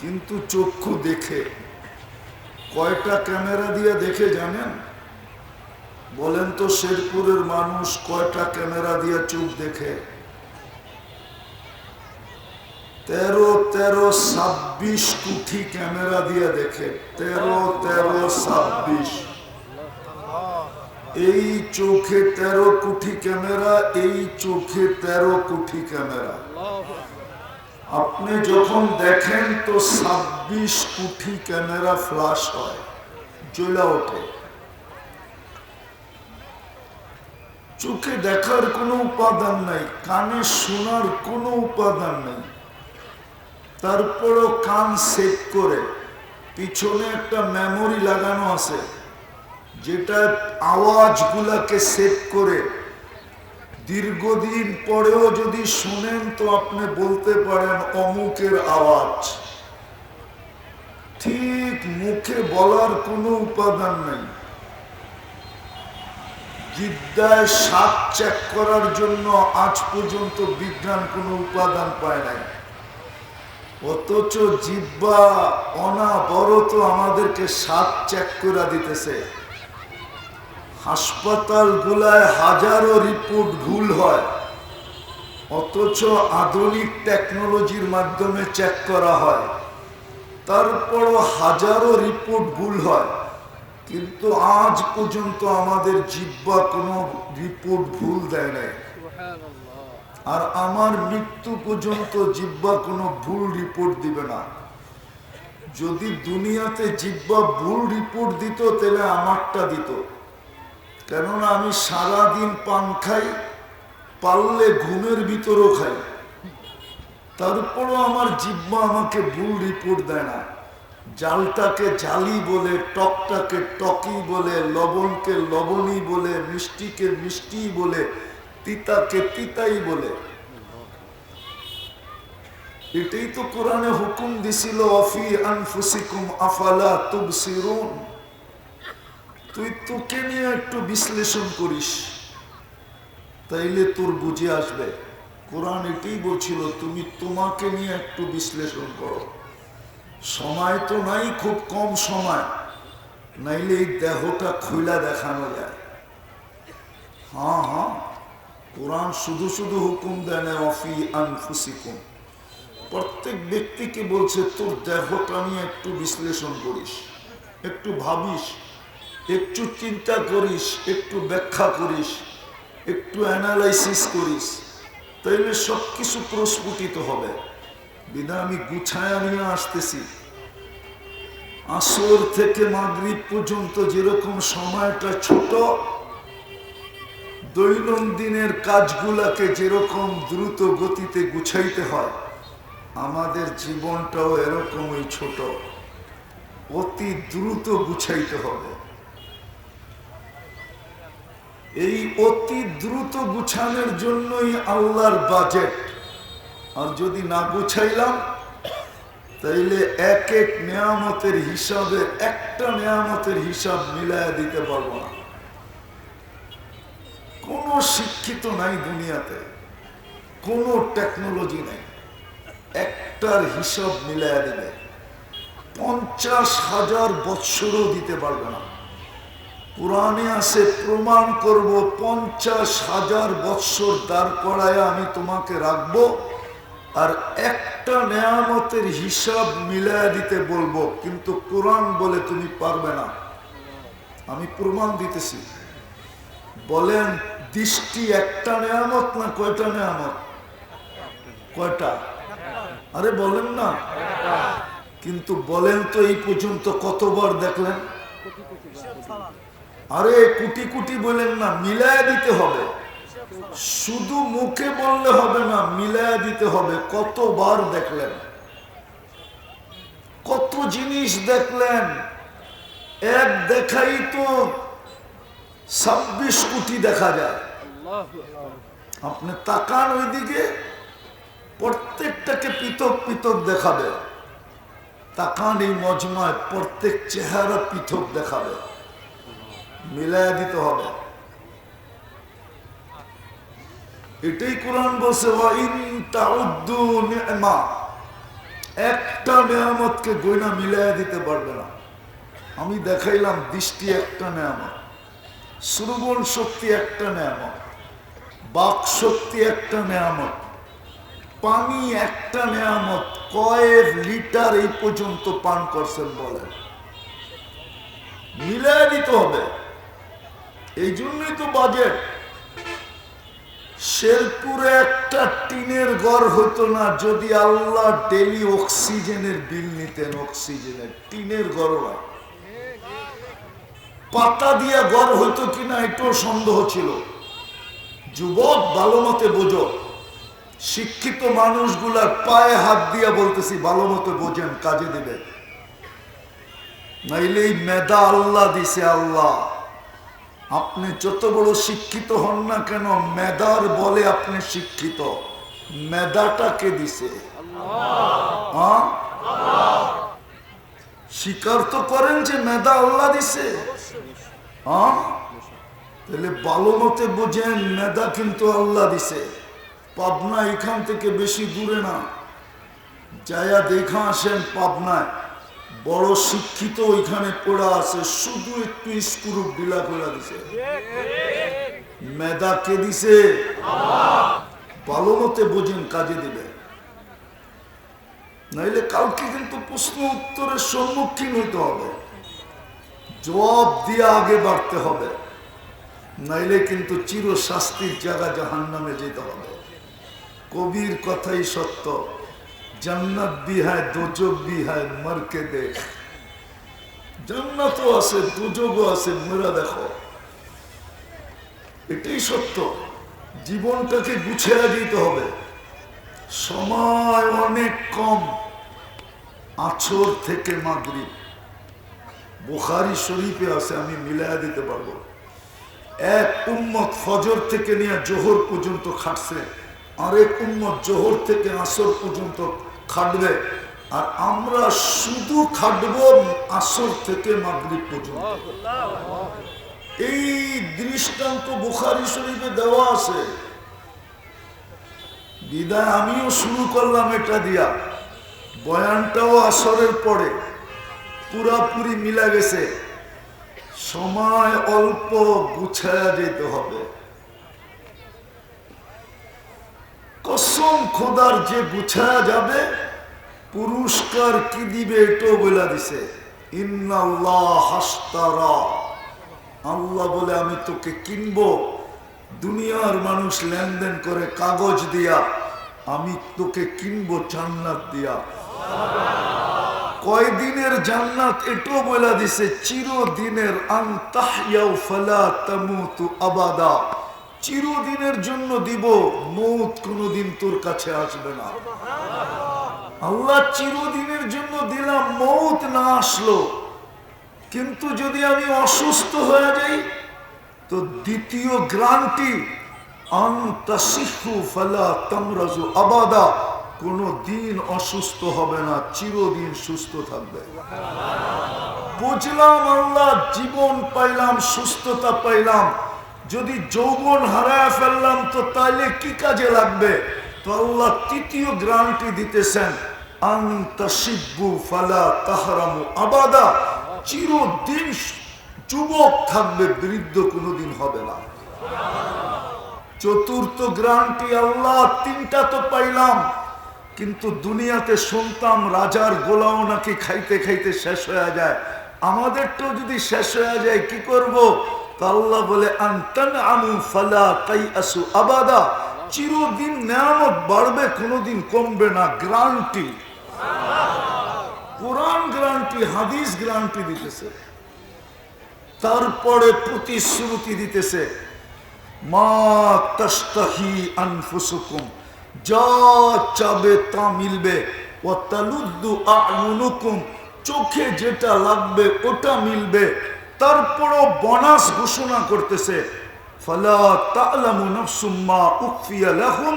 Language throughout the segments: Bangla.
কিন্তু চক্ষু দেখে। কয়টা ক্যামেরা দিয়ে দেখে জানেন? বলেন তো, শেরপুরের মানুষ কয়টা ক্যামেরা দিয়ে চোখ দেখে? 13-26 কোটি ক্যামেরা দিয়ে দেখে। 13-26। এই চোখে 13 কোটি ক্যামেরা, এই চোখে 13 কোটি ক্যামেরা। আপনি যখন দেখেন তো 26 কোটি ক্যামেরা ফ্ল্যাশ হয়, জ্বলে ওঠে। চোখে দেখার কোনো উপাদান নাই, কানে শোনার কোনো উপাদান নাই, তারপরও কান সেট করে পিছনে একটা মেমোরি লাগানো আছে, যেটা আওয়াজগুলাকে সেট করে দীর্ঘদিন পরেও যদি শুনেন তো আপনি বলতে পারেন অমুকের আওয়াজ। ঠিক মুখে বলার কোনো উপাদান নেই। জিদ্দায় স্বাদ চেক করার জন্য আজ পর্যন্ত বিজ্ঞান কোনো উপাদান পায় নাই, অথচ জিহ্বা অনাবরত আমাদেরকে স্বাদ চেক করে দিতেছে। হাসপাতালগুলায় হাজারো রিপোর্ট ভুল হয়, অথচ আধুনিক টেকনোলজির মাধ্যমে চেক করা হয়, তারপরও হাজারো রিপোর্ট ভুল হয়, কিন্তু আজ পর্যন্ত আমাদের জিহ্বা কোনো রিপোর্ট ভুল দেয় নাই। আর আমার মৃত্যু পর্যন্ত জিহ্বা কোনো ভুল রিপোর্ট দিবে না। যদি দুনিয়াতে জিহ্বা ভুল রিপোর্ট দিত তাহলে আমারটা দিত, কেননা আমি সারাদিন পান খাই, পারলে ঘুমের ভিতরও খাই, তারপরও আমার জিহ্বা আমাকে ভুল রিপোর্ট দেয় না। জালটাকে জালি বলে, টকটাকে টকি বলে, লবণকে লবণী বলে, মিষ্টিকে মিষ্টি বলে, তিতাকে তিতাই বলে। এটাই তো কোরআনে হুকুম দিছিল, অফি আনফুসিকুম আফালা তুবসিরুন। তুই তোকে নিয়ে একটু বিশ্লেষণ করিস, তাইলে তোর বুঝে আসবে। কোরআন এটাই বলছিল, তুমি তোমাকে নিয়ে একটু বিশ্লেষণ করো। সময় তো নাই, খুব কম সময়, নাইলে এই দেহটা খুইলা দেখানো যায়। হ্যাঁ, কোরআন শুধু শুধু হুকুম দেয় না অফি আনফুসিকুম, প্রত্যেক ব্যক্তিকে বলছে তোর দেহটা নিয়ে একটু বিশ্লেষণ করিস, একটু ভাবিস, একটু চিন্তা করিস, একটু ব্যাখ্যা করিস, একটু অ্যানালাইসিস করিস, তাইলে সবকিছু প্রস্ফুটিত হবে। বিধায় আমি গুছায়া নিয়ে আসতেছি। আসর থেকে মাগরিব পর্যন্ত যেরকম সময়টা ছোট, দৈনন্দিনের কাজগুলাকে যেরকম দ্রুত গতিতে গুছাইতে হয়, আমাদের জীবনটাও এরকমই ছোট, অতি দ্রুত গুছাইতে হবে। এই অতি দ্রুত গুছানোর জন্যই আল্লাহর বাজেট। আর যদি না গুছাইলাম তাইলে এক এক নিয়ামতের হিসাবে একটা নিয়ামতের হিসাব মিলাইয়া দিতে পারবো না। কোনো শিক্ষিত নাই দুনিয়াতে, কোনো টেকনোলজি নাই, একটার হিসাব মিলাইয়া দিবে 50,000 বৎসরও দিতে পারবে না। কোরআনে আছে, প্রমাণ করব 50,000 বৎসর দাঁড় করায় আমি তোমাকে রাখবো, আর একটা নেয়ামতের হিসাব মিলায়া দিতে বলবো, কিন্তু কোরআন বলে তুমি পারবে না। আমি প্রমাণ দিতেছি। বলেন, দৃষ্টি একটা নেয়ামত না কয়টা নেয়ামত? কয়টা? আরে বলেন না। কিন্তু বলেন তো, এই পর্যন্ত কতবার দেখলেন? আরে কোটি কোটি বলেন না, মিলায়া দিতে হবে। শুধু মুখে বললে হবে না, মিলায়া দিতে হবে। কতবার দেখলেন? কত জিনিস দেখলেন? এক দেখাই তো 26 কোটি দেখা যায়। আপনি তাকান ওইদিকে, প্রত্যেকটাকে পৃথক পৃথক দেখাবে। তাকান এই মজমায়, প্রত্যেক চেহারা পৃথক দেখাবে। মিলায়া দিতে হবে। এটাই কোরআন বলছে, ওয়া ইন তাউদ্দু নি'মা একটা নেয়ামতকে গয়না মিলাইয়া দিতে পারবে না। আমি দেখাইলাম দৃষ্টি একটা নেয়ামত, শ্রবণ শক্তি একটা নেয়ামত, বাক শক্তি একটা নেয়ামত, পানি একটা নেয়ামত। কয়েক লিটার এই পর্যন্ত পান করছেন বলেন? মিলাইয়া দিতে হবে। এই জন্যই তো বাজেট। শেরপুরে একটা টিনের ঘর হতো না যদি আল্লাহ ডেলি অক্সিজেনের বিল নিতেন। অক্সিজেনের টিনের ঘর না, পাতা দিয়া ঘর হইতো কিনা এটাও সন্দেহ ছিল। যুবক ভালো মতে বোঝো, শিক্ষিত মানুষগুলার পায়ে হাত দিয়া বলতেছি ভালো মতে বোঝেন, কাজে দেবে। নাইলে এই মেধা আল্লাহ দিছে। আল্লাহ, আপনি যত বড় শিক্ষিত হন না কেন, মেধার বলে আপনি শিক্ষিত। মেধাটা কে দিছে? স্বীকার তো করেন যে মেধা আল্লাহ দিছে। তাহলে ভালো মতে বোঝেন, মেধা কিন্তু আল্লাহ দিছে। পাবনা এখান থেকে বেশি দূরে না, যায়া দেখা আসেন। পাবনায় বড় শিক্ষিত ওইখানে পড়া আছে, শুধু একটু স্ক্রু ঢিলা করে দিছে। মেধা কে দিছে? ভালো মতে বোঝেন, কাজে দিবে। নাইলে কালকে কিন্তু প্রশ্ন উত্তরের সম্মুখীন হইতে হবে, জবাব দিয়ে আগে বাড়তে হবে। নাইলে কিন্তু চির শাস্তির জায়গা জাহান্নামে যেতে হবে। কবির কথাই সত্য, জান্নাত ভি হ্যায় দোজক ভি হ্যায়, মরকে দেখ। জান্নাতও আছে, দোজকও আছে, মেরা দেখো। এটাই সত্য। জীবনটাকে গুছিয়ে দিতে হবে। সময় অনেক কম। আছর থেকে মাগরিব, বুখারী শরীফে আছে, আমি মিলাইয়া দিতে পারবো। এক উম্মত ফজর থেকে নিয়ে জোহর পর্যন্ত খাটছে, আরেক উম্মত জোহর থেকে আসর পর্যন্ত খাটবে। আর আমরা শুধু খাটবো আসর থেকে মাগরিব পর্যন্ত। এই দৃষ্টান্ত বুখারী শরীফে দেওয়া আছে। বিদায় আমিও শুরু করলাম এটা দিয়া। বয়ানটাও আসরের পরে পুরাপুরি মিলা গেছে। সময় অল্প, গুছায়া যেতে হবে। কসম খোদার, যে গুছায়া যাবে পুরস্কার কি দিবে এটাও বলে দিছে। ইন্নাল্লাহ হাশতারা, আল্লাহ বলে আমি তোকে কিনবো। দুনিয়ার মানুষ লেনদেন করে কাগজ দিয়া, আমি তোকে কিনবো জান্নাত দিয়া। কয়দিনের জান্নাত এটাও বলে দিছে, চিরদিনের। আনতাহইয়াউ ফালা তামুতু আবাদা, চিরদিনের জন্য দিব, মৌত কোনদিন তোর কাছে আসবে না। আল্লাহ চিরদিনের জন্য দিলাম, মৌত না আসলো। কিন্তু যদি আমি অসুস্থ হয়ে যাই তো দ্বিতীয় গ্যারান্টি, আনতাসিহু ফালা তামরাজু আবাদা, কোনো দিন অসুস্থ হবে না, চিরদিন সুস্থ থাকবে। বুঝলাম আল্লাহ, জীবন পাইলাম, সুস্থতা পাইলাম। যদি যৌবন হারায় ফেললাম তো তাইলে কি কাজে লাগবে? তো আল্লাহ তৃতীয় গ্যারান্টি দিতেছেন, আনতাসিব্বু ফালা তাহরামু আবাদা, চিরদিন যুবক থাকবে, বৃদ্ধ কোনোদিন হবে না। চতুর্থ গ্যারান্টি আল্লাহ, তিনটা তো পাইলাম, কিন্তু দুনিয়াতে শুনতাম রাজার গোলাও নাকি খাইতে খাইতে শেষ হয়ে যায়। আমাদেরটাও যদি শেষ হয়ে যায় কি করব? তো আল্লাহ বলে আনতানআমু ফালা তাইআসু আবাদা, চিরদিন নেয়ামত বাড়বে, কোনোদিন কমবে না। গ্যারান্টি, কোরআন গ্যারান্টি, হাদিস গ্যারান্টি দিতেছে। তারপরে প্রতিশ্রুতি দিতেছে, মা তাশতাহি আনফুসুকুম, যা চাবে তা মিলবে। ওয়াতালুদ্দু আ'য়ুনুকুম, চোখে যেটা লাগবে ওটা মিলবে। তারপরও বোনাস ঘোষণা করতেছে, ফালা তা'লামু নাফসুম মা উখফিয়া লাহুম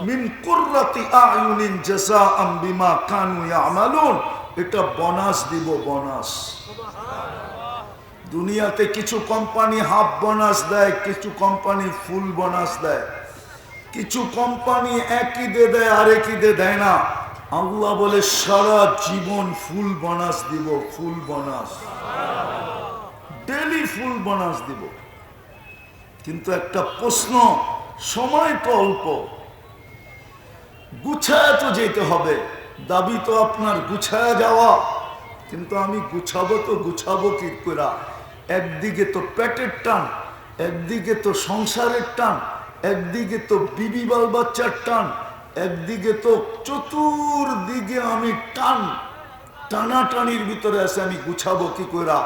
মিন কুররাতি আ'য়ুনিন জাযাআম বিমা কানু ইয়া'মালুন। এটা বোনাস দিব, বোনাস। দুনিয়াতে কিছু কোম্পানি হাফ বোনাস দেয়, কিছু কোম্পানি ফুল বোনাস দেয়, কিছু কোম্পানি এক ঈদে দেয়, আরেক ঈদে দেয় না। আল্লাহ বলে সারা জীবন ফুল বোনাস দিব, ফুল বোনাস, ডেলি ফুল বোনাস দিব। কিন্তু একটা প্রশ্ন, সময় তো অল্প, গুছায় তো যেতে হবে। দাবি তো আপনার গুছায় যাওয়া, কিন্তু আমি গুছাবো কি করে? একদিকে তো পেটের টান, একদিকে তো সংসারের টান, একদিকে তো বিবি বাল বাচ্চার টান, একদিকে তো চতুর্দিকে আমি টানাটানির ভিতরে আছে, আমি গুছাবো কি করে?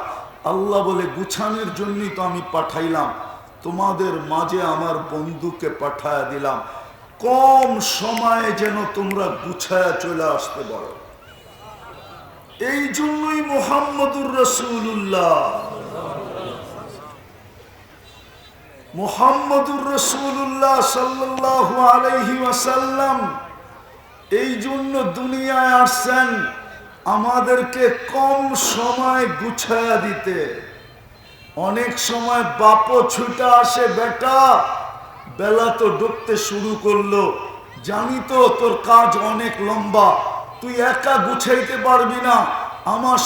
আল্লাহ বলে গুছানোর জন্যই তো আমি পাঠাইলাম, তোমাদের মাঝে আমার বন্ধুকে পাঠায়া দিলাম, কম সময়ে যেন তোমরা গুছায়া চলে আসতে পারো। এই জন্যই মুহাম্মদুর রাসূলুল্লাহ, মুহাম্মদুর রাসূলুল্লাহ সাল্লাল্লাহু আলাইহি ওয়াসাল্লাম এই জন্য দুনিয়ায় আসছেন, আমাদেরকে কম সময় গুছায়া দিতে। অনেক সময় বাপও ছুটে আসে, বেটা বেলা তো ডুবতে শুরু করলো, জানি তো তোর কাজ অনেক লম্বা, তুই একা গুছাইতে পারবি না, আমার